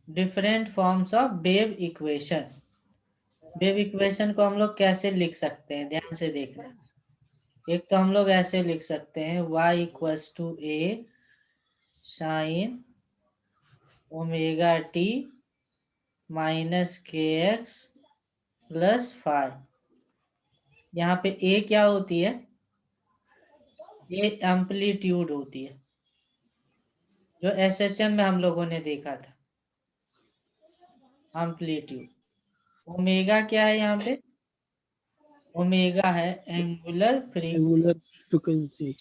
Different forms of wave equation. Wave equation को हम लोग कैसे लिख सकते हैं, ध्यान से देखना। एक तो हम लोग ऐसे लिख सकते हैं y equals to a sine omega t minus k x plus five. यहाँ पे ए क्या होती है, ये एम्पलीट्यूड होती है, जो एसएचएम में हम लोगों ने देखा था, एम्पलीट्यूड। ओमेगा क्या है यहाँ पे, ओमेगा है एंगुलर एंगुलर फ्रीक्वेंसी, फ्रिक्वेंसी।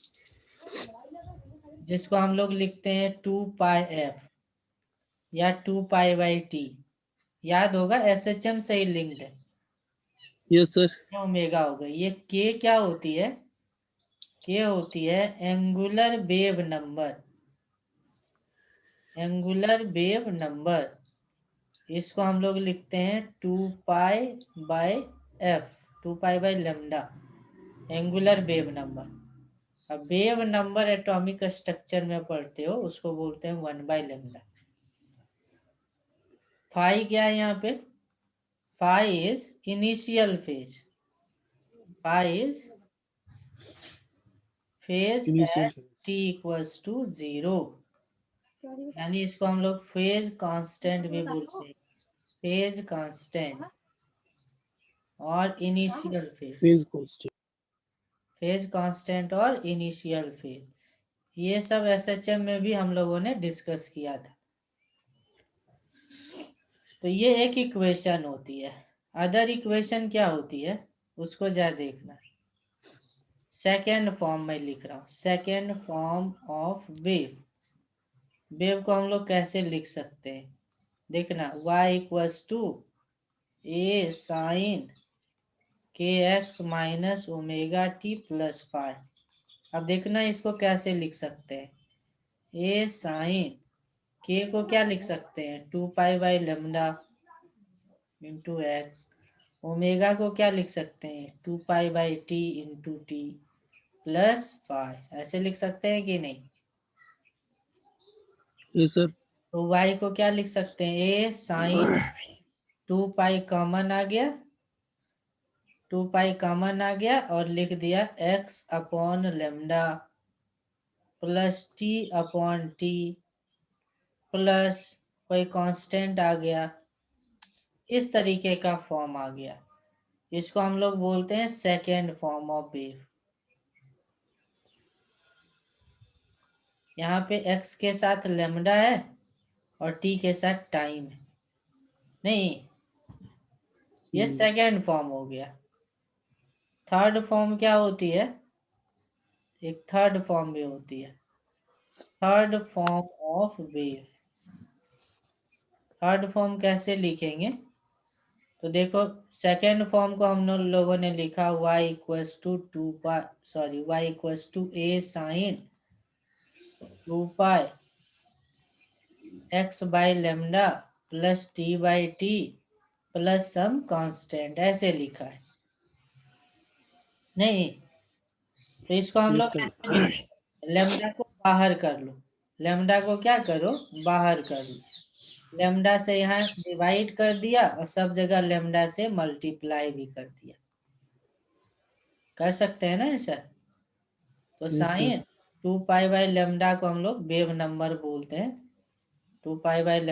जिसको हम लोग लिखते हैं 2πf या 2π/t। याद होगा एसएचएम से ही लिंक्ड है। Yes sir. ओमेगा हो गई। ये के क्या होती है, के होती है angular wave number, angular wave number. इसको हम लोग लिखते हैं 2π/f, 2π/λ, एंगुलर वेव नंबर। अब वेव नंबर एटॉमिक स्ट्रक्चर में पढ़ते हो, उसको बोलते हैं 1/λ। फाई क्या है यहाँ पे, phi is initial phase, phi is phase initial at phase. T equals to 0, यानी इसको हम लोग फेज कांस्टेंट भी बोलते हैं, फेज कांस्टेंट और initial phase, phase constant. Phase constant और इनिशियल फेज। ये सब एसएचएम में भी हम लोगों ने डिस्कस किया था। तो ये एक इक्वेशन होती है। अदर इक्वेशन क्या होती है, उसको जा देखना। सेकेंड फॉर्म में लिख रहा हूं, second form of wave. Wave को हम लोग कैसे लिख सकते हैं, देखना। y equals to a sine k x minus omega t plus five. अब देखना इसको कैसे लिख सकते हैं, ए साइन के को क्या लिख सकते हैं 2π/λ इंटू एक्स। ओमेगा को क्या लिख सकते हैं 2π/t into T plus five. ऐसे लिख सकते हैं कि नहीं। Yes sir. तो y को क्या लिख सकते हैं, ए साइन 2π कॉमन आ गया, 2π कॉमन आ गया और लिख दिया x upon lambda plus T upon T plus कोई कांस्टेंट आ गया। इस तरीके का फॉर्म आ गया, इसको हम लोग बोलते हैं सेकेंड फॉर्म ऑफ वेव। यहाँ पे x के साथ लेमडा है और t के साथ टाइम है, नहीं, ये सेकेंड फॉर्म हो गया। थर्ड फॉर्म क्या होती है, एक थर्ड फॉर्म भी होती है, third form of wave. Third form कैसे लिखेंगे, तो देखो सेकेंड फॉर्म को हम लोगों ने लिखा y equals to y equals to a sine 2π x/λ plus t/t plus some constant, ऐसे लिखा है, नहीं। तो इसको हम यस लोग सर। ऐसे भी लिख सकते हैं, लेमडा को बाहर कर लो, लेमडा को क्या करो बाहर कर लो, लेमडा से यहाँ डिवाइड कर दिया और सब जगह लेमडा से मल्टीप्लाई भी कर दिया, कर सकते हैं ना ऐसा। तो यस सर। साइन 2π/λ को हम लोग वेव नंबर बोलते हैं, 2π/λ,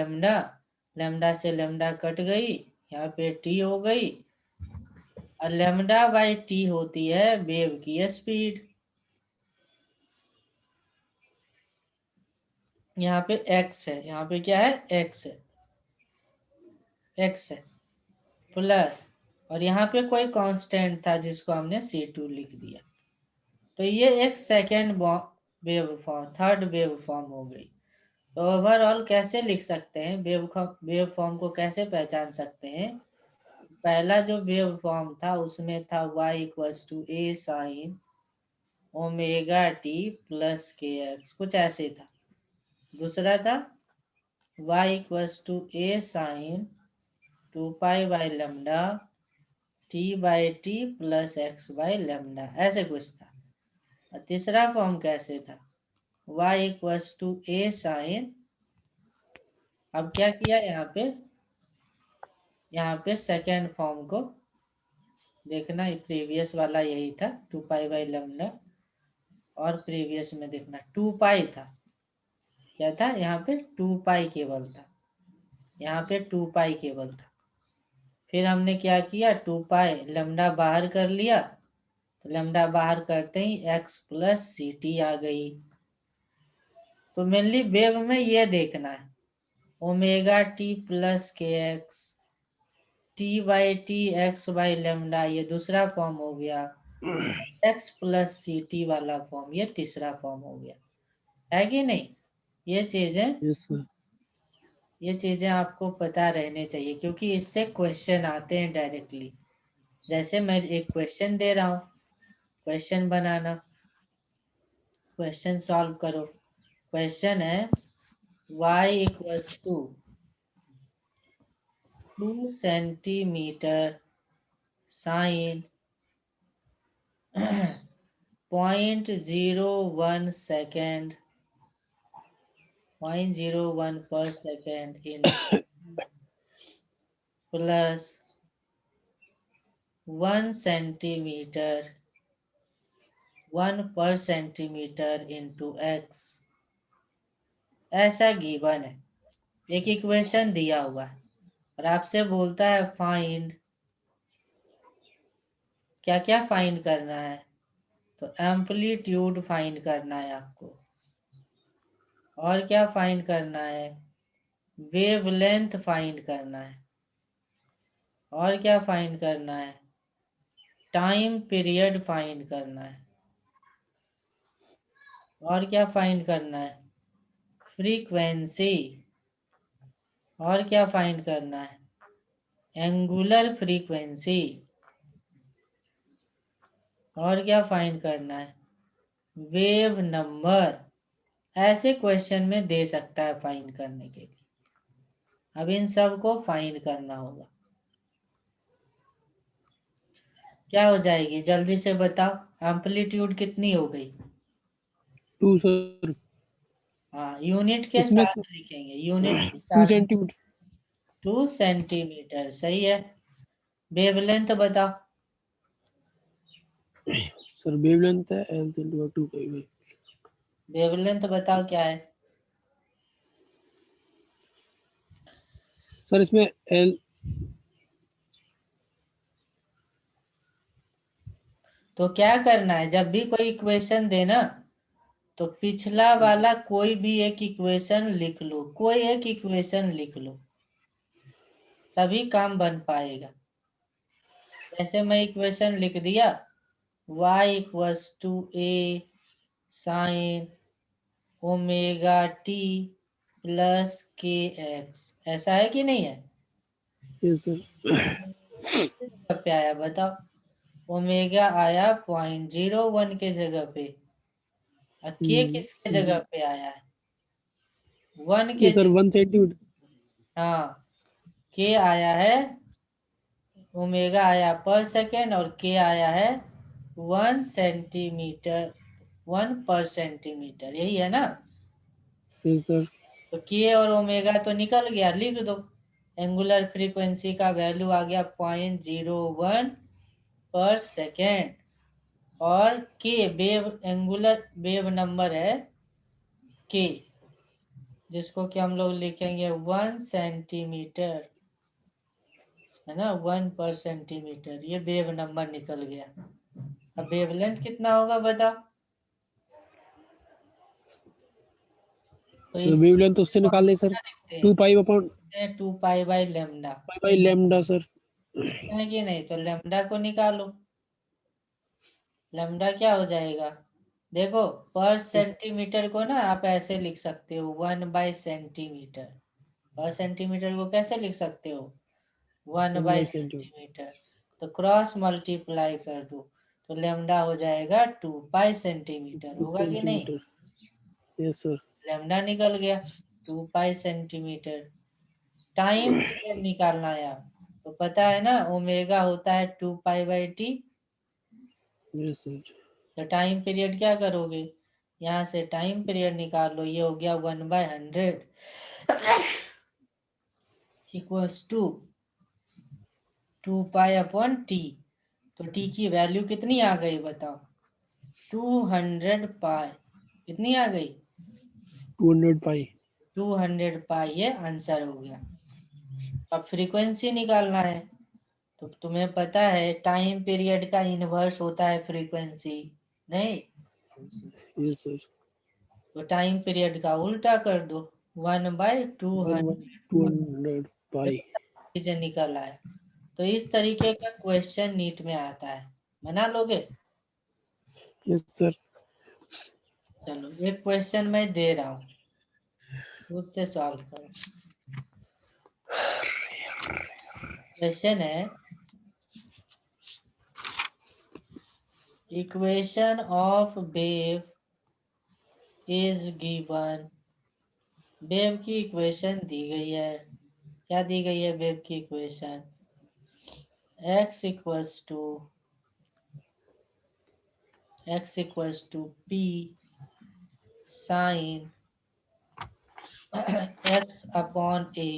लेमडा से लेमडा कट गई, यहाँ पे टी हो गई, और λ/t होती है वेव की स्पीड। यहाँ पे x है, यहाँ पे क्या है x है, x है प्लस, और यहाँ पे कोई कांस्टेंट था जिसको हमने c2 लिख दिया। तो ये एक second wave form, third wave form हो गई। तो ओवरऑल कैसे लिख सकते हैं वेव फॉर्म को कैसे पहचान सकते हैं। पहला जो वेव फॉर्म था उसमें था y equals to a sine omega t plus k x, कुछ ऐसे था। दूसरा था y equals to a sine 2π/λ t/t plus x/λ, ऐसे कुछ था। और तीसरा फॉर्म कैसे था, y equals to a sine अब क्या किया यहाँ पे सेकेंड फॉर्म को देखना, प्रीवियस वाला यही था 2 पाई/λ, और प्रीवियस में देखना 2 पाई था, क्या था यहाँ पे 2 पाई केवल था, यहाँ पे 2 पाई केवल था। फिर हमने क्या किया 2 पाई λ बाहर कर लिया, तो λ बाहर करते ही x प्लस सी टी आ गई। तो मेनली वेव में ये देखना है omega t plus k x, t/t x/λ, ये दूसरा फॉर्म हो गया, x प्लस सी टी वाला फॉर्म ये तीसरा फॉर्म हो गया, है कि नहीं? ये चीजें यस सर। ये चीजें आपको पता रहने चाहिए, क्योंकि इससे क्वेश्चन आते हैं डायरेक्टली। जैसे मैं एक क्वेश्चन दे रहा हूँ, क्वेश्चन बनाना, क्वेश्चन सॉल्व करो। क्वेश्चन है y equals to 2 centimetre sine 0.01 second, 0.01 पर सेकेंड इन प्लस 1 सेंटीमीटर 1 पर सेंटीमीटर इंटू एक्स, ऐसा गिवन है। एक इक्वेशन दिया हुआ है और आपसे बोलता है फाइंड, क्या क्या फाइंड करना है, तो एम्पलीट्यूड फाइंड करना है आपको, और क्या फाइंड करना है, वेवलेंथ फाइंड करना है, और क्या फाइंड करना है, टाइम पीरियड फाइंड करना है, और क्या फाइंड करना है, फ्रीक्वेंसी, और क्या फाइंड करना है, एंगुलर फ्रीक्वेंसी, और क्या फाइंड करना है, वेव नंबर। ऐसे क्वेश्चन में दे सकता है फाइंड करने के लिए। अब इन सब को फाइंड करना होगा। क्या हो जाएगी जल्दी से बताओ, एम्पलीट्यूड कितनी हो गई? 2 सर। हाँ, यूनिट के इसमें साथ लिखेंगे, यूनिट के 2 साथ। सेंटीमीटर 2 सेंटीमीटर सही है। वेवलेंथ बताओ। सर। वेवलेंथ है L × 2 पाई बाई। वेवलेंथ बताओ क्या है? सर इसमें L तो क्या करना है, जब भी कोई इक्वेशन देना तो पिछला वाला कोई भी एक इक्वेशन लिख लो, कोई एक इक्वेशन लिख लो, तभी काम बन पाएगा। जैसे मैं इक्वेशन लिख दिया y equals to a sine omega t plus k x, ऐसा है कि नहीं है? Yes sir. जगह पे आया बताओ, ओमेगा आया 0.01 के जगह पे, और के किसके जगह पे आया है, 1 ये के सर जगह। 1 सेंटीमीटर। हाँ, के आया है, ओमेगा आया पर सेकेंड, और के आया है 1 सेंटीमीटर, 1 पर सेंटीमीटर, यही है ना? Yes sir. तो के और ओमेगा तो निकल गया, लिख दो। एंगुलर फ्रीक्वेंसी का वैल्यू आ गया 0.01 पर सेकेंड, और के वेव एंगुलर वेव नंबर है के, जिसको कि हम लोग लिखेंगे 1 सेंटीमीटर, है ना, 1 पर सेंटीमीटर, ये वेव नंबर निकल गया। अब वेवलेंथ कितना होगा बताओ? तो सर इस वेवलेंथ तो उससे निकाल ले सर। क्या लिखते 2 पाई हैं? अपॉन 2 पाई/λ, पाई बाई लैम्डा सर। है कि नहीं? तो लैम्डा को निकालो, लैम्डा क्या हो जाएगा, देखो, पर सेंटीमीटर को ना आप ऐसे लिख सकते हो 1/सेंटीमीटर, पर सेंटीमीटर को कैसे लिख सकते हो, 1 1 बाई बाई सेंटीमीटर। सेंटीमीटर। तो क्रॉस मल्टीप्लाई कर दो, तो लेमडा हो जाएगा 2 पाई सेंटीमीटर, 2 होगा कि नहीं? सेंटीमीटर। Yes sir. लेमडा निकल गया 2 पाई सेंटीमीटर। टाइम पीरियड निकालना है आप, तो पता है ना ओमेगा होता है 2 पाई/टी। Yes sir. तो टाइम पीरियड क्या करोगे, यहाँ से टाइम पीरियड निकाल लो, ये हो गया 1/100। Equals to 2 pi upon t. तो टी की वैल्यू कितनी आ गई बताओ? 200 पाई। कितनी आ गई? 200 पाई। 200 पाई, ये आंसर हो गया। अब फ्रीक्वेंसी निकालना है। तो तुम्हें पता है टाइम पीरियड का इनवर्स होता है फ्रीक्वेंसी, नहीं? Yes sir. तो टाइम पीरियड का उल्टा कर दो, 1/200। 200 पाई। चीजें निकल आया। तो इस तरीके का क्वेश्चन नीट में आता है, बना लोगे? Yes sir. चलो एक क्वेश्चन मैं दे रहा हूँ, खुद से सॉल्व करो। क्वेश्चन है, equation of wave is given. Wave की इक्वेशन दी गई है। क्या दी गई है वेव की equation? x equals to p sine x upon a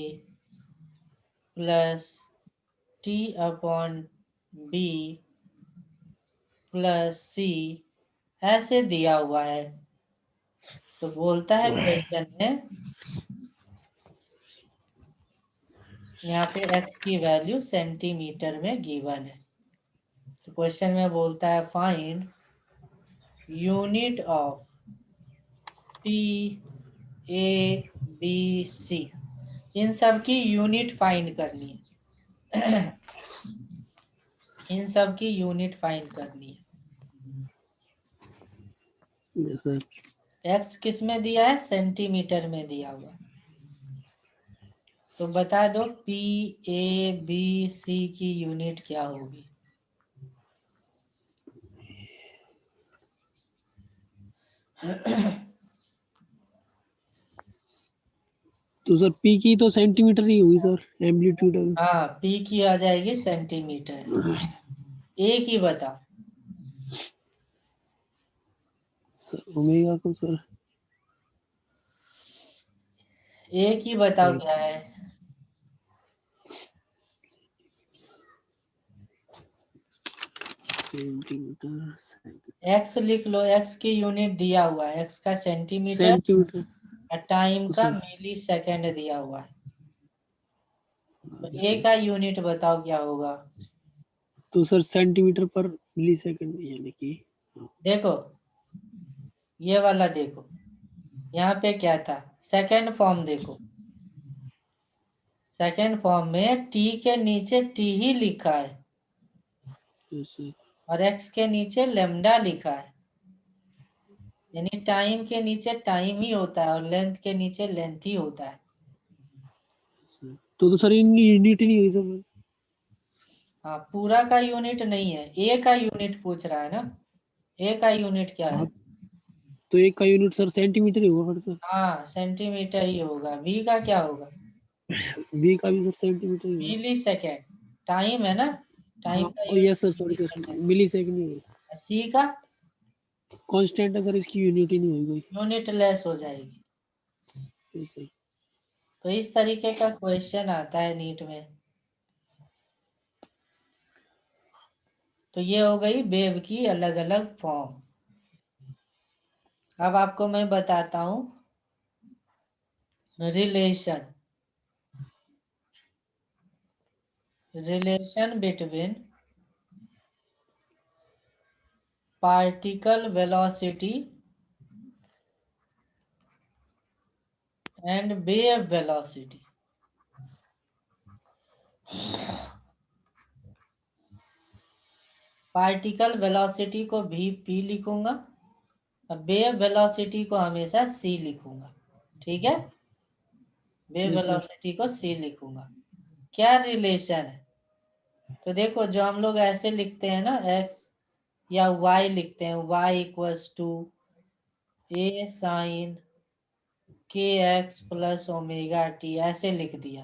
plus t upon b plus c, ऐसे दिया हुआ है। तो बोलता है क्वेश्चन में, यहाँ पे x की वैल्यू सेंटीमीटर में गिवन है। तो क्वेश्चन में बोलता है find unit of p a b c। इन सब की यूनिट फाइंड करनी है। इन सब की यूनिट फाइंड करनी है। Yes sir. x किस में दिया है? सेंटीमीटर में दिया हुआ है। तो बता दो p a b c की यूनिट क्या होगी? तो सर पी की तो सेंटीमीटर ही होगी सर, एम्पलीट्यूड। हाँ, p की आ जाएगी सेंटीमीटर। a की बता। सर ओमेगा को सर a की बताओ क्या है? सेंटीमीटर। x लिख लो, x की यूनिट दिया हुआ है, x का सेंटीमीटर सेंटीमीटर और टाइम तो का सर, मिली सेकेंड दिया हुआ है। तो यस a सर। का यूनिट बताओ क्या होगा? तो सर सेंटीमीटर पर मिली सेकंड यानी कि। देखो ये वाला देखो, यहाँ पे क्या था? सेकेंड फॉर्म देखो। सेकेंड फॉर्म में t के नीचे t ही लिखा है यस सर। और x के नीचे लेमडा लिखा है। यानी टाइम के नीचे टाइम ही होता है और लेंथ के नीचे लेंथ ही होता है। तो सर इनकी यूनिट नहीं हुई सर। हाँ, पूरा का यूनिट नहीं है, a का यूनिट पूछ रहा है ना। a का यूनिट क्या है? हाँ, तो एक का यूनिट सर सेंटीमीटर ही होगा फिर सर। हाँ, सेंटीमीटर ही होगा। v का क्या होगा? बी का भी सर सेंटीमीटर ही होगा। मिली सेकेंड। टाइम है ना, टाइम हाँ, का ओ यूनिट यस सर, सॉरी मिली सर, सेकेंड। मिली सेकंड ही होगा। c का कांस्टेंट है सर, इसकी यूनिट ही नहीं होगी यूनिट लेस हो जाएगी। कोई। Yes sir. तो इस तरीके का क्वेश्चन आता है नीट में। तो ये हो गई वेव की अलग अलग फॉर्म। अब आपको मैं बताता हूँ relation between particle velocity and wave velocity. Particle velocity को भी p लिखूंगा और वेव वेलोसिटी को हमेशा c लिखूंगा। ठीक है, वेव यस सर। वेलोसिटी को c लिखूंगा। क्या रिलेशन है? तो देखो, जो हम लोग ऐसे लिखते हैं ना, x या y लिखते हैं, y equals to a sine k x plus omega t, ऐसे लिख दिया।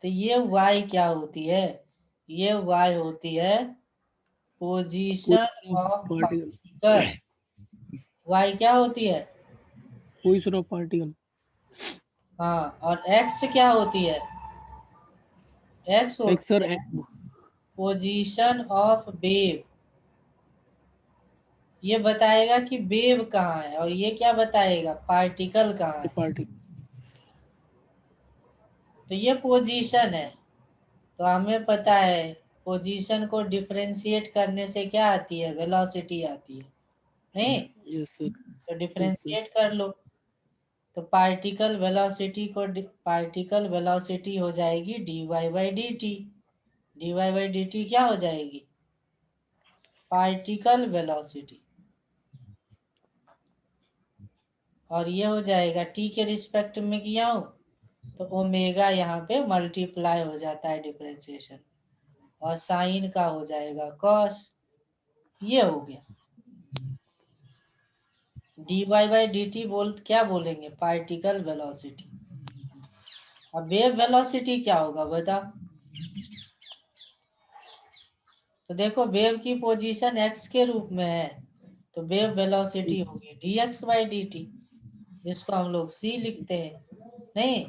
तो ये y क्या होती है? ये y होती है position of particle. Particle. y क्या होती है? Position of particle. हाँ, और x क्या होती है? एक्स एक्स होती सर है पोजीशन ऑफ वेव। ये बताएगा कि वेव कहाँ है, और ये क्या बताएगा, पार्टिकल कहाँ है। पार्टी। तो ये पोजीशन है, तो हमें पता है पोजीशन को डिफरेंशिएट करने से क्या आती है, वेलोसिटी आती है, नहीं? Yes sir. तो यस सर। डिफरेंशिएट कर लो, तो पार्टिकल वेलोसिटी पार्टिकल वेलोसिटी हो जाएगी dy by d T. dy by d T क्या हो जाएगी, पार्टिकल वेलोसिटी। और ये हो जाएगा टी के रिस्पेक्ट में किया हूं, तो ओमेगा यहाँ पे मल्टीप्लाई हो जाता है डिफरेंशिएशन, और साइन का हो जाएगा कॉस। ये हो गया dy बाई डी टी। क्या बोलेंगे, पार्टिकल वेलोसिटी। अब वेव वेलोसिटी क्या होगा बताओ। तो देखो वेव की पोजीशन x के रूप में है, तो वेव वेलोसिटी यस। होगी dx बाई डी टी, जिसको हम लोग c लिखते हैं, नहीं?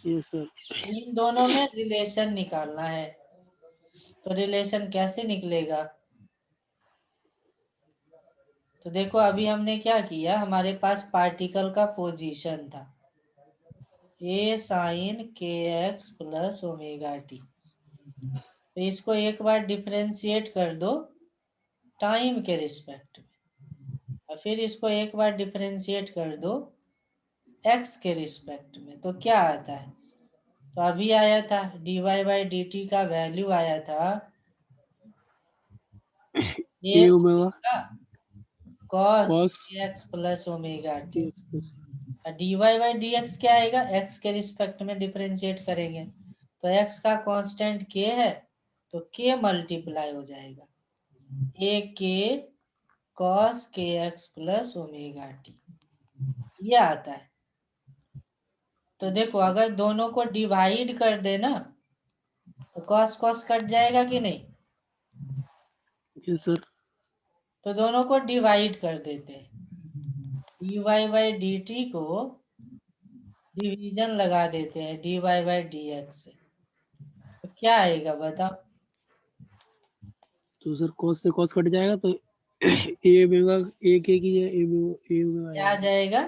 Yes sir. इन दोनों में रिलेशन निकालना है, तो रिलेशन कैसे निकलेगा। तो देखो अभी हमने क्या किया, हमारे पास पार्टिकल का पोजीशन था a sine k x plus omega T. तो इसको एक बार डिफरेंशिएट कर दो टाइम के रिस्पेक्ट में, और फिर इसको एक बार डिफरेंशिएट कर दो एक्स के रिस्पेक्ट में, तो क्या आता है। तो अभी आया था dy बाई डी टी का वैल्यू आया था a a omega omega cos cos x plus omega t. T x plus. dy by d x क्या आएगा, x के रिस्पेक्ट में डिफरेंशिएट करेंगे, तो x का कांस्टेंट k है, तो k मल्टीप्लाई हो जाएगा a k कॉस के एक्स प्लस ओमेगा टी, ये आता है। तो देखो अगर दोनों को डिवाइड कर देना, तो कॉस कॉस कट जाएगा कि नहीं। Yes sir. तो दोनों को डिवाइड कर देते हैं, dy बाई डी टी को डिवीजन लगा देते हैं dy बाई डी एक्स से, तो क्या आएगा बताओ। तो सर कॉस से कॉस कट जाएगा, तो ए ओमेगा ए के की है, ए ओमेगा क्या आ आएगा। जाएगा,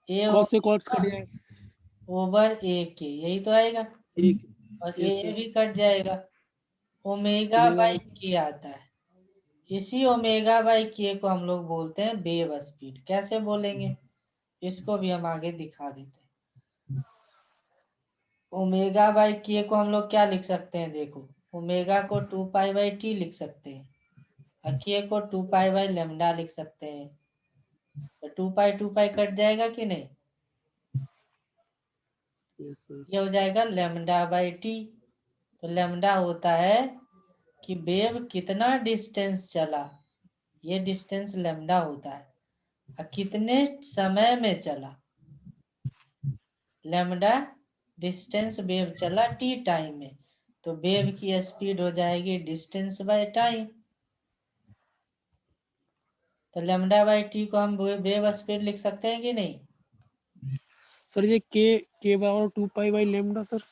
ए कॉस से कॉस ओमेगा कट जाएगा। ओवर ए के, यही तो आएगा, एक। और यस ए सर। भी कट जाएगा, ओमेगा ओमेगा बाई के आता है। इसी ओमेगा बाई के को हम लोग बोलते हैं वेव स्पीड। कैसे बोलेंगे, इसको भी हम आगे दिखा देते हैं। ओमेगा बाई के को हम लोग क्या लिख सकते हैं, देखो ओमेगा को 2 पाई बाई टी लिख सकते हैं, और के को 2 पाई बाई लेमडा लिख सकते हैं। तो 2 पाई कट जाएगा कि नहीं, यस सर। ये हो जाएगा लेमडा बाई टी। तो लेमडा होता है कि वेव कितना डिस्टेंस चला, ये डिस्टेंस लेमडा होता है, और कितने समय में चला, लेमडा डिस्टेंस वेव चला टी टाइम में, तो वेव की स्पीड हो जाएगी डिस्टेंस बाय टाइम। तो लेमडा बाई टी को हम वेव स्पीड लिख सकते हैं कि नहीं। सर ये के बराबर 2 पाई बाई लेमडा सर।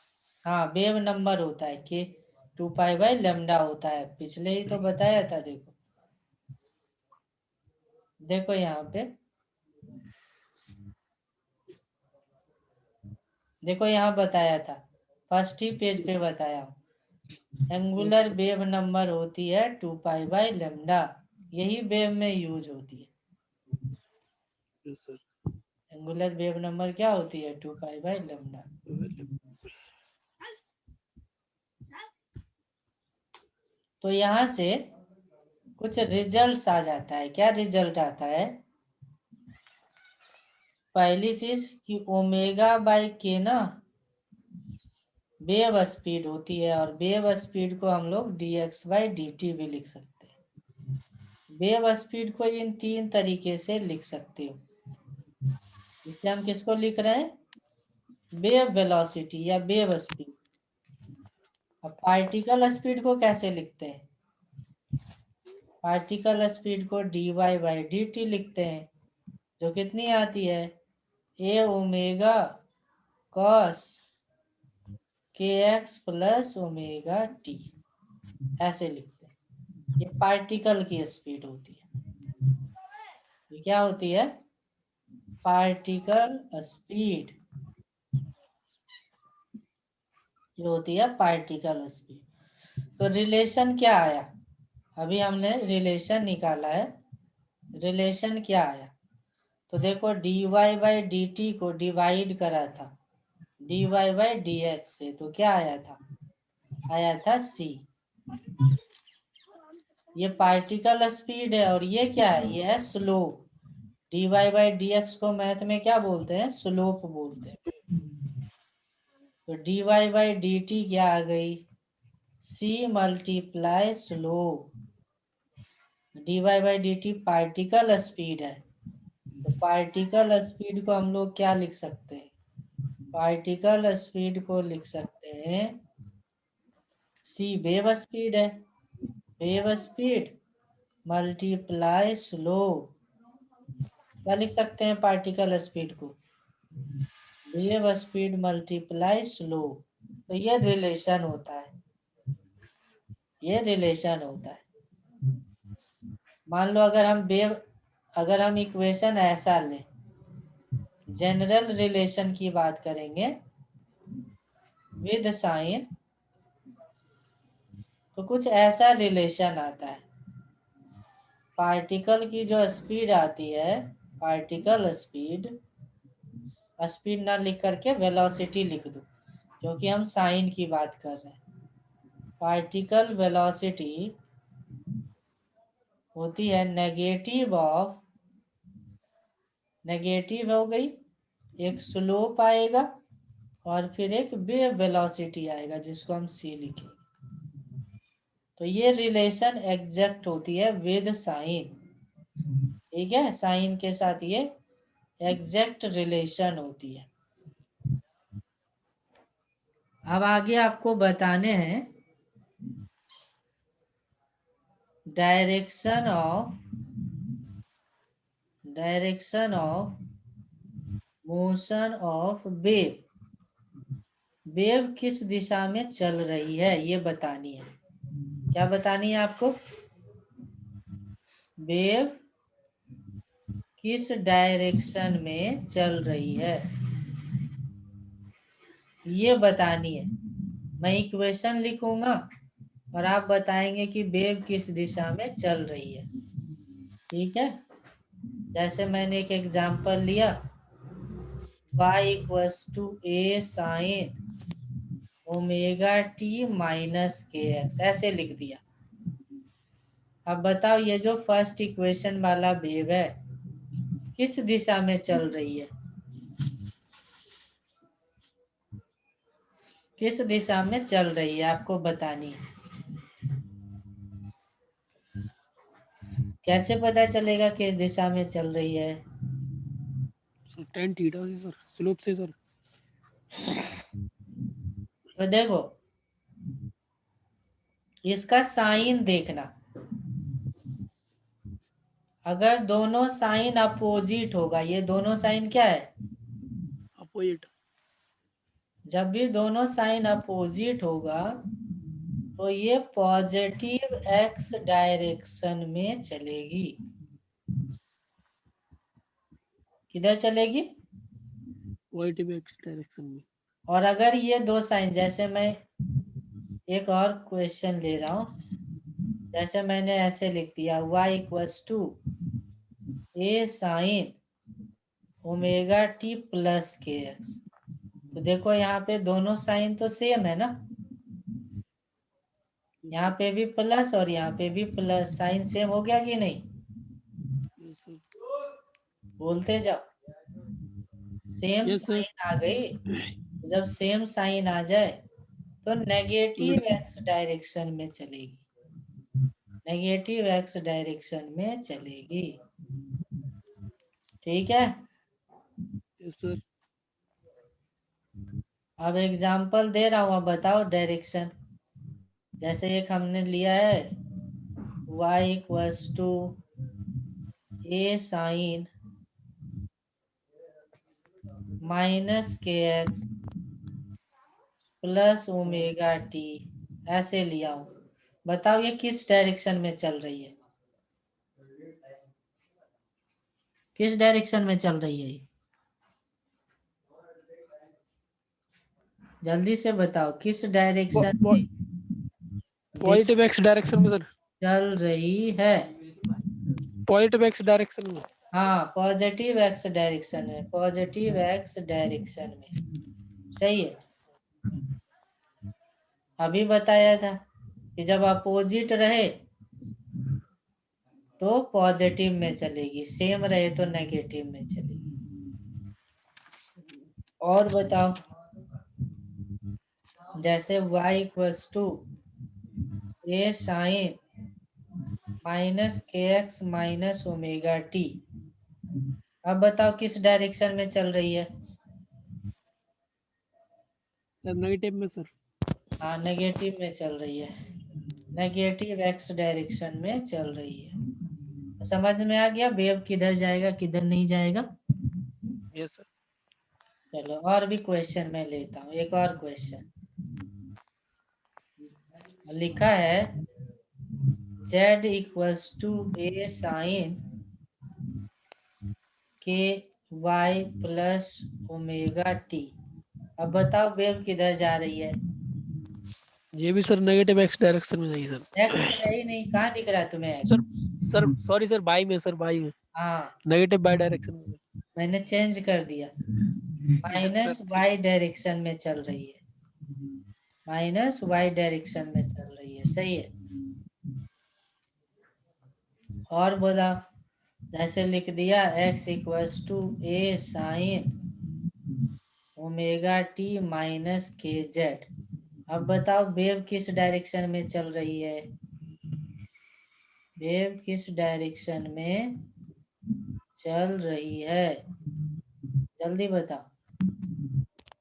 हाँ वेव नंबर होता है कि 2 पाई बाई लेमडा होता है, पिछले ही तो बताया था। देखो देखो यहाँ पे, देखो यहाँ बताया था, फर्स्ट ही पेज पे बताया हूँ, yes angular sir. Wave number होती है 2 पाई बाई लेमडा, यही वेव में यूज होती है। Yes sir. Angular wave number क्या होती है, 2 पाई बाई लेमडा। तो यहाँ से कुछ रिजल्ट्स आ जाता है। क्या रिजल्ट आता है, पहली चीज कि ओमेगा बाई के ना वेव स्पीड होती है, और वेव स्पीड को हम लोग dx बाई डी टी भी लिख सकते हैं। वेव स्पीड को इन 3 तरीके से लिख सकते हो। इससे हम किसको लिख रहे हैं, वेव वेलोसिटी या वेव स्पीड। अब पार्टिकल स्पीड को कैसे लिखते हैं, पार्टिकल स्पीड को dy बाई डी टी लिखते हैं, जो कितनी आती है, ए ओमेगा कॉस के एक्स प्लस ओमेगा टी, ऐसे लिखते हैं। ये पार्टिकल की स्पीड होती है। ये क्या होती है? Particle speed. ये होती है पार्टिकल स्पीड। तो रिलेशन क्या आया? अभी हमने रिलेशन निकाला है। रिलेशन क्या आया? तो देखो dy बाई डी टी को डिवाइड करा था dy बाई डी एक्स से, तो क्या आया था? आया था c। ये पार्टिकल स्पीड है और ये क्या है? ये है slope. dy by d x को मैथ में क्या बोलते हैं? स्लोप बोलते हैं। तो dy बाई डी टी क्या आ गई? c multiply slope. dy by d T particle speed है, तो पार्टिकल स्पीड को हम लोग क्या लिख सकते हैं? पार्टिकल स्पीड को लिख सकते हैं c वेव स्पीड है। Wave speed multiply slow. क्या लिख सकते हैं पार्टिकल स्पीड को? Wave speed multiply slow. तो ये रिलेशन होता है। ये रिलेशन होता है। मान लो अगर हम इक्वेशन ऐसा लें, जनरल रिलेशन की बात करेंगे विद साइन, तो कुछ ऐसा रिलेशन आता है। पार्टिकल की जो स्पीड आती है, पार्टिकल स्पीड, स्पीड ना लिख करके वेलोसिटी लिख दो, क्योंकि हम साइन की बात कर रहे हैं। पार्टिकल वेलोसिटी होती है नेगेटिव हो गई, एक स्लोप आएगा और फिर एक वेव वेलोसिटी आएगा जिसको हम c लिखेंगे। तो ये रिलेशन एग्जैक्ट होती है विद साइन। ठीक है, साइन के साथ ये एग्जैक्ट रिलेशन होती है। अब आगे आपको बताने हैं direction of motion of wave. Wave किस दिशा में चल रही है ये बतानी है। क्या बतानी है आपको? वेव किस डायरेक्शन में चल रही है ये बतानी है। मैं इक्वेशन लिखूंगा और आप बताएंगे कि वेव किस दिशा में चल रही है। ठीक है, जैसे मैंने एक एग्जांपल लिया, y equals to a sine omega t minus k x, ऐसे लिख दिया। अब बताओ ये जो फर्स्ट इक्वेशन वाला वेव है किस दिशा में चल रही है? किस दिशा में चल रही है आपको बतानी है। कैसे पता चलेगा किस दिशा में चल रही है? सर tan थीटा से सर, स्लोप से सर। तो देखो इसका साइन देखना, अगर दोनों साइन अपोजिट होगा, ये दोनों साइन क्या है? अपोजिट। जब भी दोनों साइन अपोजिट होगा तो ये पॉजिटिव एक्स डायरेक्शन में चलेगी। किधर चलेगी? पॉजिटिव एक्स डायरेक्शन में। और अगर ये दो साइन, जैसे मैं एक और क्वेश्चन ले रहा हूं, जैसे मैंने ऐसे लिख दिया y equals to a sine omega t plus k x. तो देखो यहाँ पे दोनों साइन तो सेम है ना, यहाँ पे भी प्लस और यहाँ पे भी प्लस, साइन सेम हो गया कि नहीं? Yes sir. बोलते जाओ। Same yes sir. साइन आ गई। जब सेम साइन आ जाए तो नेगेटिव एक्स डायरेक्शन में चलेगी। नेगेटिव एक्स डायरेक्शन में चलेगी। ठीक है, यस सर। अब एग्जांपल दे रहा हूं, अब बताओ डायरेक्शन। जैसे एक हमने लिया है y equals to a sine minus k x plus omega t ऐसे लिया हूं। बताओ ये किस डायरेक्शन में चल रही है? किस डायरेक्शन में चल रही है ये? जल्दी से बताओ किस डायरेक्शन में पॉजिटिव एक्स डायरेक्शन में सर। चल रही है? पॉजिटिव एक्स डायरेक्शन में। हाँ, पॉजिटिव एक्स डायरेक्शन में, पॉजिटिव एक्स डायरेक्शन में। सही है। अभी बताया था कि जब अपोजिट रहे तो पॉजिटिव में चलेगी, सेम रहे तो नेगेटिव में चलेगी। और बताओ, जैसे y equals to a sine minus k x minus omega t, अब बताओ किस डायरेक्शन में चल रही है? नेगेटिव में सर। हाँ, नेगेटिव में चल रही है, नेगेटिव एक्स डायरेक्शन में चल रही है। समझ में आ गया वेव किधर जाएगा किधर नहीं जाएगा? Yes sir. चलो और भी क्वेश्चन मैं लेता हूँ। एक और क्वेश्चन लिखा है z equals to a sine k y plus omega t. अब बताओ वेव किधर जा रही है? ये भी सर नेगेटिव एक्स डायरेक्शन में जाएगी सर। एक्स तो है ही नहीं, कहाँ दिख रहा है तुम्हें sir x? Sir sorry sir, by में सर, बाई में। हाँ, नेगेटिव बाई डायरेक्शन में। मैंने चेंज कर दिया, yes minus sir. Y direction में चल रही है, माइनस वाई डायरेक्शन में चल रही है। सही है। और बोला, जैसे लिख दिया x equals to a sine omega t minus k z. अब बताओ वेव किस डायरेक्शन में चल रही है? वेव किस डायरेक्शन में चल रही है? जल्दी बताओ।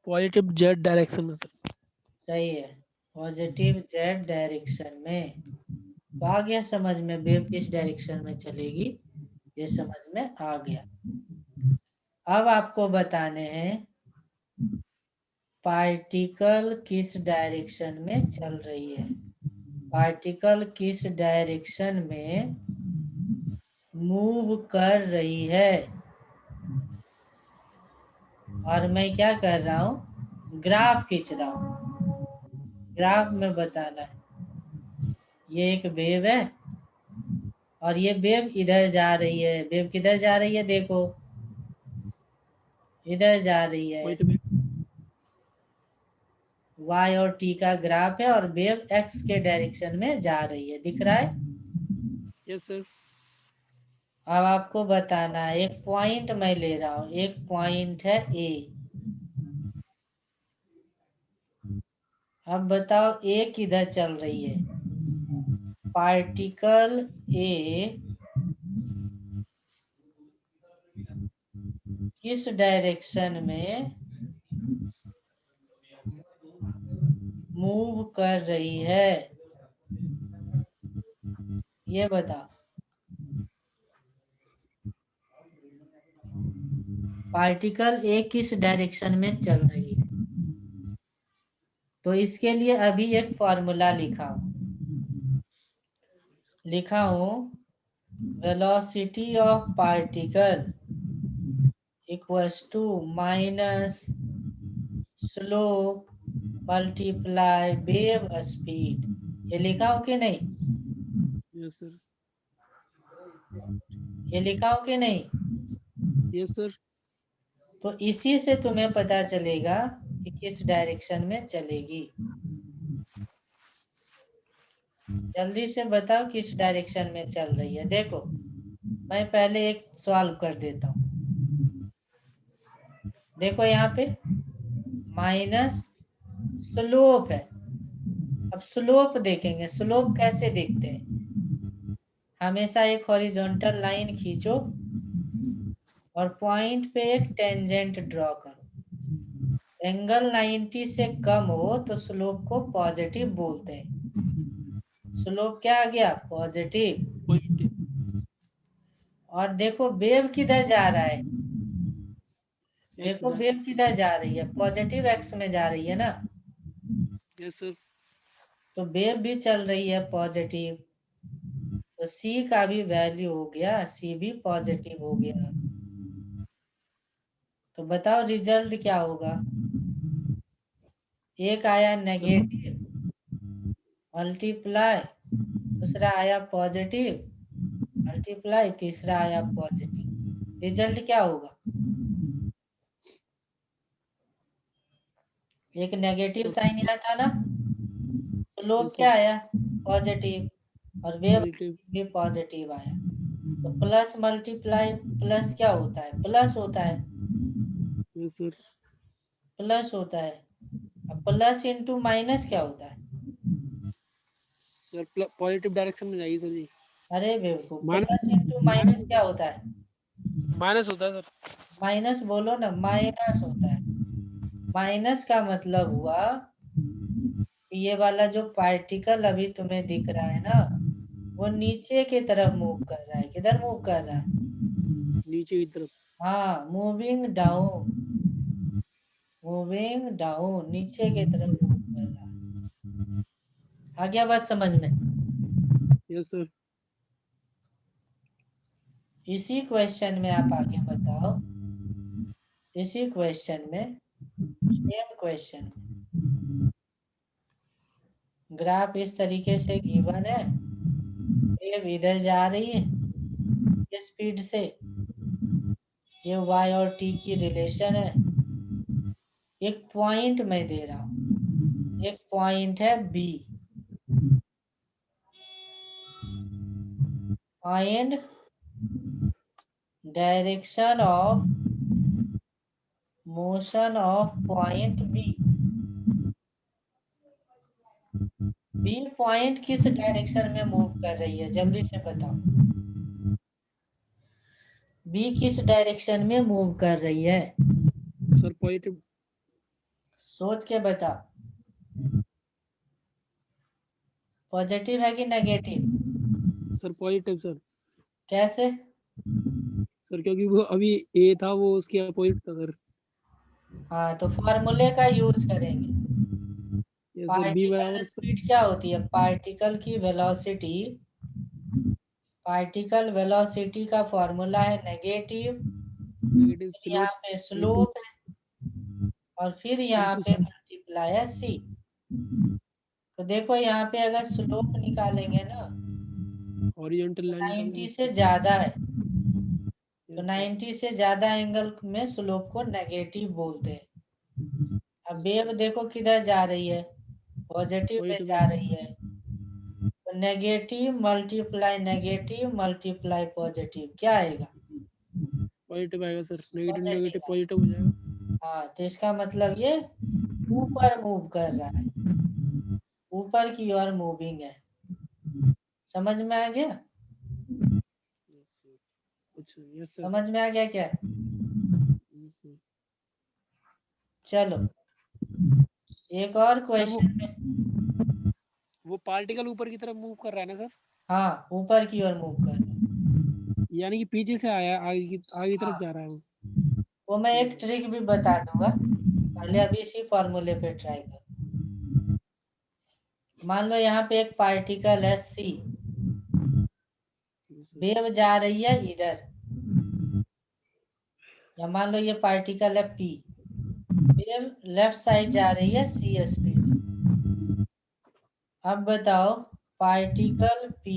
पॉजिटिव जेड डायरेक्शन में सर। सही है, पॉजिटिव जेड डायरेक्शन में। तो आ गया समझ में वेव किस डायरेक्शन में चलेगी, ये समझ में आ गया। अब आपको बताने हैं पार्टिकल किस डायरेक्शन में चल रही है। पार्टिकल किस डायरेक्शन में मूव कर रही है। और मैं क्या कर रहा हूँ, ग्राफ खींच रहा हूँ, ग्राफ में बताना है। ये एक वेव है और ये वेव इधर जा रही है। वेव किधर जा रही है देखो, इधर जा रही है। Positive x. y और t का ग्राफ है और वेव x के डायरेक्शन में जा रही है, दिख रहा है? Yes sir. अब आपको बताना है, एक पॉइंट मैं ले रहा हूं, एक पॉइंट है ए। अब बताओ ए किधर चल रही है? पार्टिकल ए किस डायरेक्शन में मूव कर रही है, ये बताओ। पार्टिकल ए किस डायरेक्शन में चल रही है? तो इसके लिए अभी एक फॉर्मूला लिखा हूं velocity of particle equals to minus slope multiply wave speed. ये लिखा हो कि नहीं? Yes sir. ये लिखा हो कि नहीं? Yes sir. तो इसी से तुम्हें पता चलेगा कि किस डायरेक्शन में चलेगी। जल्दी से बताओ किस डायरेक्शन में चल रही है। देखो, मैं पहले एक सॉल्व कर देता हूँ। देखो यहाँ पे माइनस स्लोप है। अब स्लोप देखेंगे, स्लोप कैसे देखते हैं? हमेशा एक हॉरिजॉन्टल लाइन खींचो और पॉइंट पे एक टेंजेंट ड्रॉ करो। एंगल 90 से कम हो तो स्लोप को पॉजिटिव बोलते हैं। स्लोप क्या आ गया? पॉजिटिव। पॉजिटिव। और देखो वेव किधर जा रहा है? एक्स देखो वेव डायरेक्शन। किधर जा रही है, पॉजिटिव एक्स में जा रही है ना। Yes sir. तो वेव भी चल रही है पॉजिटिव, तो सी का भी वैल्यू हो गया, सी भी पॉजिटिव हो गया। तो बताओ रिजल्ट क्या होगा? एक आया नेगेटिव मल्टीप्लाई, दूसरा आया पॉजिटिव मल्टीप्लाई, तीसरा आया पॉजिटिव। रिजल्ट क्या होगा? एक नेगेटिव साइन यहाँ था ना, तो लोग यस क्या सर। आया? पॉजिटिव, और वेव पॉजिटिव। भी पॉजिटिव आया। तो प्लस मल्टीप्लाई प्लस क्या होता है? प्लस होता है, यस सर। प्लस होता है। अब प्लस इंटू माइनस क्या होता है? सर पॉजिटिव डायरेक्शन में जाइए सर जी। अरे बेवकूफ, प्लस माइनस। इंटू माइनस क्या होता है? माइनस होता है सर। माइनस बोलो ना, माइनस होता है। माइनस का मतलब हुआ कि ये वाला जो पार्टिकल अभी तुम्हें दिख रहा है ना, वो नीचे की तरफ मूव कर रहा है। किधर मूव कर रहा है? नीचे की तरफ। हाँ, मूविंग डाउन, मूविंग डाउन, नीचे की तरफ मूव कर रहा है। आ गया बात समझ में? Yes sir. इसी क्वेश्चन में आप आगे बताओ, इसी क्वेश्चन में, सेम क्वेश्चन, ग्राफ इस तरीके से गिवन है, वेव इधर जा रही है ये स्पीड से, ये y और t की रिलेशन है। एक पॉइंट मैं दे रहा हूं, एक पॉइंट है B, find direction of motion of point B। B point किस डायरेक्शन में मूव कर रही है, जल्दी से बताओ। B किस डायरेक्शन में मूव कर रही है? Sir positive. सोच के बताओ, पॉजिटिव है कि नेगेटिव? Sir positive sir. कैसे? सर क्योंकि वो अभी ए था, वो उसके अपोजिट था सर। हाँ, तो फॉर्मूले का यूज करेंगे। Yes sir. बी पार्टिकल बराबर सर। स्पीड क्या होती है? पार्टिकल की वेलोसिटी, पार्टिकल वेलोसिटी का फॉर्मूला है नेगेटिव, नेगेटिव फिर यहाँ स्लोप पे इंटू स्लोप है, और फिर यहाँ इंटू पे मल्टीप्लाई है सी। तो देखो यहाँ पे अगर स्लोप निकालेंगे ना, हॉरिजॉन्टल तो लाइन निकालेंगे 90 से उसकी। ज्यादा है, तो यस सर। 90 से ज्यादा एंगल में स्लोप को नेगेटिव बोलते हैं। अब यस वेव सर। देखो किधर जा रही है, पॉजिटिव में पॉजिटिव जा है रही है। तो नेगेटिव मल्टीप्लाई पॉजिटिव क्या आएगा? पॉजिटिव आएगा sir. Negative negative positive. Positive हो जाएगा। हाँ, तो इसका मतलब ये ऊपर मूव कर रहा है, ऊपर की ओर मूविंग है। समझ में आ गया? Yes sir. अच्छा यस सर। समझ में आ गया क्या? Yes sir. चलो एक और सर क्वेश्चन में। वो पार्टिकल ऊपर की तरफ मूव कर रहा है ना सर? हाँ, ऊपर की ओर मूव कर रहा है। यानी कि पीछे से आया, आगे की तरफ हाँ, जा रहा है वो। वो मैं ठीक एक है। ट्रिक भी बता दूंगा, पहले अभी इसी फॉर्मूले पे ट्राई करो। मान लो यहाँ पे एक पार्टिकल है C, यस सर। वेव जा रही है इधर, या मान लो ये पार्टिकल है P, वेव लेफ्ट साइड जा रही है C स्पीड से। अब बताओ पार्टिकल P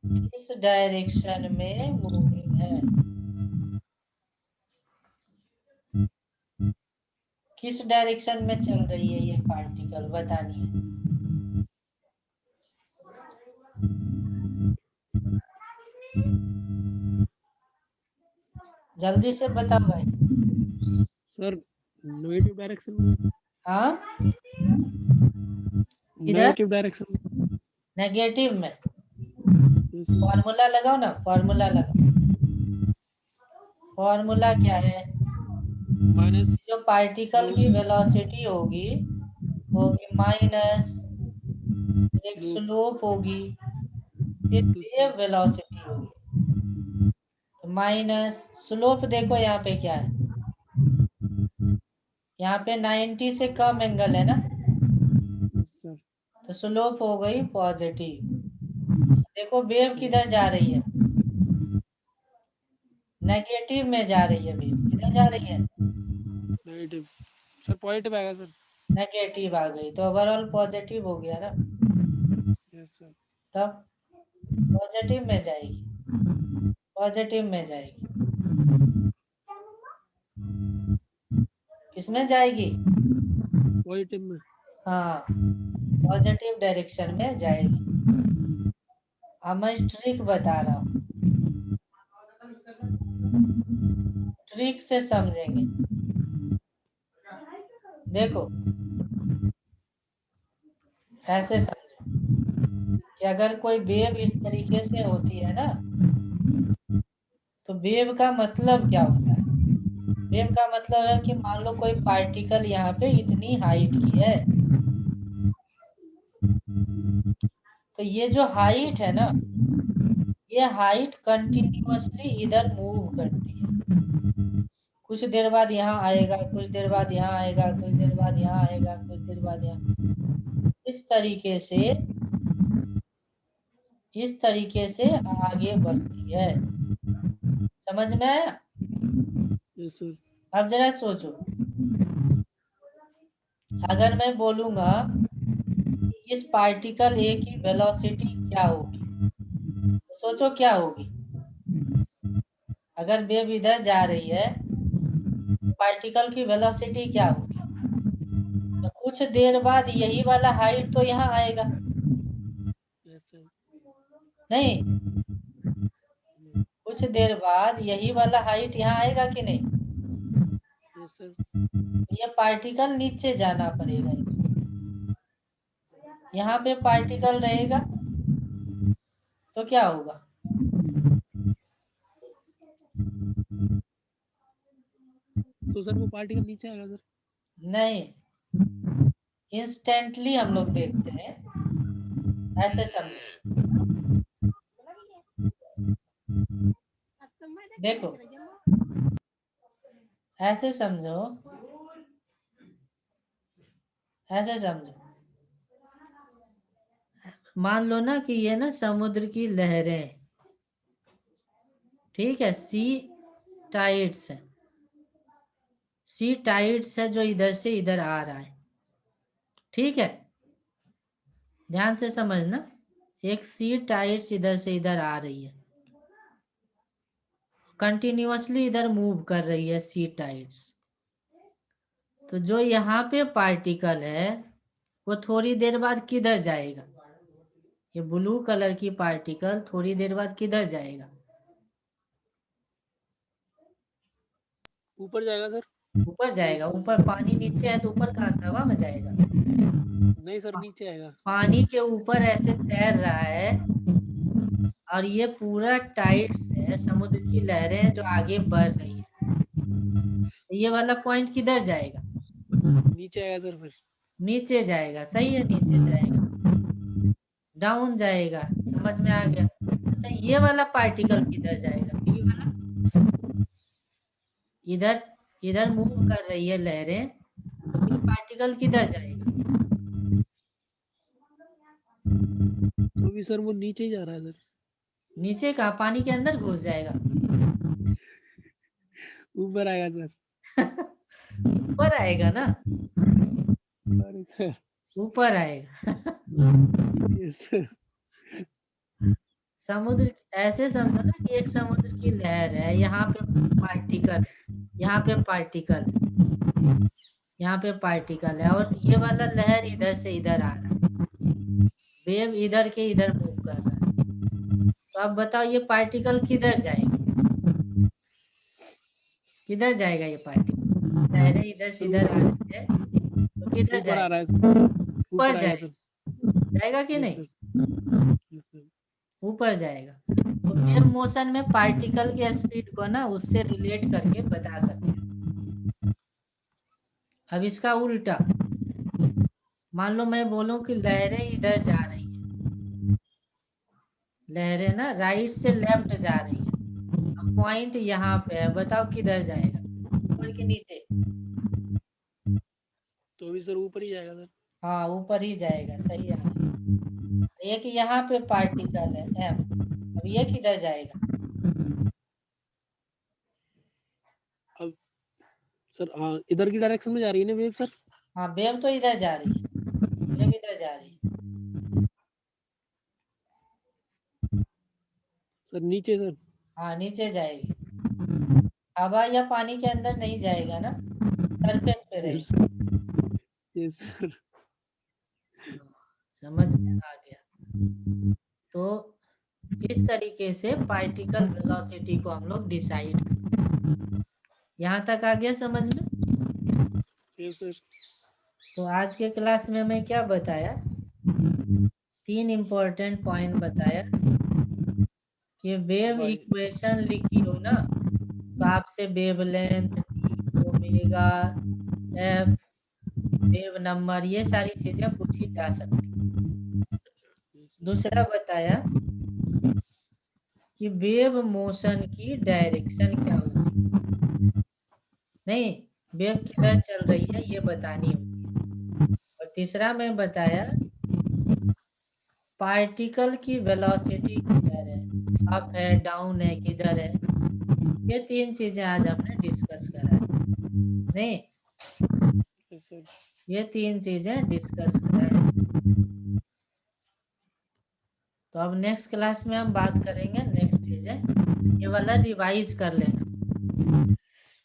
किस डायरेक्शन में मूविंग है? किस डायरेक्शन में चल रही है ये पार्टिकल, बतानी है। जल्दी से बताओ भाई। सर नेगेटिव डायरेक्शन में। हाँ, किधर? नेगेटिव डायरेक्शन में। नेगेटिव में। Yes sir. फॉर्मूला लगाओ ना, फॉर्मूला लगाओ। फॉर्मूला क्या है? माइनस जो पार्टिकल की स्लोप। वेलोसिटी होगी, होगी माइनस, एक स्लोप स्लोप होगी, फिर टू सी। वेव वेलोसिटी होगी। तो माइनस स्लोप देखो यहाँ पे क्या है, यहाँ पे 90 से कम एंगल है ना, सर तो स्लोप हो गई पॉजिटिव। देखो वेव किधर जा रही है, नेगेटिव में जा रही है वेव। किधर जा रही है, नेगेटिव। सर पॉजिटिव आएगा सर। नेगेटिव आ गई, तो ओवरऑल पॉजिटिव हो गया ना। Yes sir. तब पॉजिटिव में जाएगी, पॉजिटिव में जाएगी। किसमें जाएगी, पॉजिटिव में। हाँ पॉजिटिव डायरेक्शन में जाएगी। अब मैं ट्रिक बता रहा हूँ, ट्रिक से समझेंगे। देखो ऐसे समझो कि अगर कोई वेव इस तरीके से होती है ना, तो वेव का मतलब क्या होता है। वेव का मतलब है कि मान लो कोई पार्टिकल यहाँ पे इतनी हाइट की है, तो ये जो हाइट है ना, ये हाइट कंटिन्यूअसली इधर मूव करती है। कुछ देर बाद यहाँ आएगा, कुछ देर बाद यहाँ आएगा, कुछ देर बाद यहाँ आएगा, कुछ देर बाद यहाँ, इस तरीके से आगे बढ़ती है। समझ में आया। Yes sir. अब जरा सोचो, अगर मैं बोलूंगा इस पार्टिकल ए की वेलोसिटी क्या होगी, तो सोचो क्या होगी। अगर वेव इधर जा रही है, पार्टिकल की वेलोसिटी क्या होगी, तो कुछ देर बाद यही वाला हाइट तो यहाँ आएगा, यस सर। नहीं कुछ देर बाद यही वाला हाइट यहाँ आएगा कि नहीं। Yes sir. तो ये पार्टिकल नीचे जाना पड़ेगा, यहाँ पे पार्टिकल रहेगा तो क्या होगा, तो सर वो पार्टिकल नीचे आएगा सर। नहीं इंस्टेंटली हम लोग देखते हैं। ऐसे समझो, देखो ऐसे समझो, ऐसे समझो, मान लो ना कि ये ना समुद्र की लहरें, ठीक है, सी टाइड्स है, सी टाइड्स है जो इधर से इधर आ रहा है, ठीक है, ध्यान से समझना। एक सी टाइड्स इधर से इधर आ रही है, कंटिन्यूअसली इधर मूव कर रही है सी टाइड्स। तो जो यहाँ पे पार्टिकल है वो थोड़ी देर बाद किधर जाएगा, ये ब्लू कलर की पार्टिकल थोड़ी देर बाद किधर जाएगा, ऊपर जाएगा सर। ऊपर जाएगा। ऊपर पानी नीचे है तो ऊपर कहाँ से, हवा में जाएगा। नहीं सर नीचे आएगा। पानी के ऊपर ऐसे तैर रहा है और ये पूरा टाइट है, समुद्र की लहरें जो आगे बढ़ रही है, तो ये वाला पॉइंट किधर जाएगा, नीचे आएगा सर फिर। नीचे जाएगा। सही है, नीचे जाएगा, डाउन जाएगा। समझ में आ गया। अच्छा ये वाला पार्टिकल किधर जाएगा, बी वाला, इधर इधर मूव कर रही है लहरें, तो बी पार्टिकल किधर जाएगा, तो भी सर वो नीचे ही जा रहा है सर। नीचे का पानी के अंदर घुस जाएगा। ऊपर आएगा सर। ऊपर आएगा ना, सॉरी सर। ऊपर आएगा। Yes sir. समुद्र ऐसे समझो ना कि एक समुद्र की लहर है, यहाँ पे पार्टिकल, यहाँ पे पार्टिकल, यहाँ पे पार्टिकल है, और ये वाला लहर इधर से इधर आ रहा है, वेव इधर के इधर मूव कर रहा है। तो अब बताओ ये पार्टिकल किधर जाएगा, किधर जाएगा ये पार्टिकल, लहरें इधर से इधर आ रही है तो किधर ऊपर आ रहा जाएगा, है। ऊपर ऊपर आएगा जाएगा, सर। जाएगा कि यस नहीं, सर। Yes sir. ऊपर जाएगा। तो वेव मोशन में पार्टिकल के स्पीड को ना उससे रिलेट करके बता सकते हैं। अब इसका उल्टा, मान लो मैं बोलूं कि लहरें इधर जा रही हैं, लहरें ना राइट से लेफ्ट जा रही है, अब पॉइंट यहाँ पे है, बताओ किधर जाएगा, ऊपर के नीचे, सर ऊपर ही जाएगा सर। हाँ ऊपर ही जाएगा, सही है। एक यहाँ पे पार्टिकल है m, अब ये किधर जाएगा? अब सर हाँ इधर की डायरेक्शन में जा रही है ना वेव सर। हाँ वेव तो इधर जा रही है, वेव इधर जा रही है। सर नीचे सर। हाँ नीचे जाएगी। हवा या पानी के अंदर नहीं जाएगा ना, सरफेस पे रहेगी। Yes sir. समझ में आ गया। तो इस तरीके से पार्टिकल वेलोसिटी को हम लोग डिसाइड करते। यहाँ तक आ गया समझ में? Yes sir. तो आज के क्लास में मैं क्या बताया, 3 इम्पोर्टेंट पॉइंट बताया कि वेव इक्वेशन लिखी हो ना, तो आपसे wavelength, omega, F, wave number, ये सारी चीजें पूछी जा सकती। दूसरा बताया कि वेव मोशन की डायरेक्शन क्या होगी, नहीं वेव किधर चल रही है ये बतानी होगी। और तीसरा मैं बताया पार्टिकल की वेलोसिटी किधर है, अप है, डाउन है, किधर है। ये 3 चीजें आज हमने डिस्कस करा है, नहीं यस सर। ये 3 चीजें डिस्कस करा है। तो अब नेक्स्ट क्लास में हम बात करेंगे नेक्स्ट चीजें, ये वाला रिवाइज कर लेना।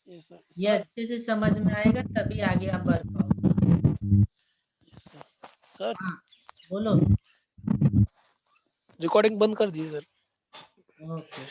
Yes sir. ये अच्छे से समझ में आएगा तभी आगे आप बढ़ पाओगे। Yes sir. सर हाँ बोलो। रिकॉर्डिंग बंद कर दी सर। ओके।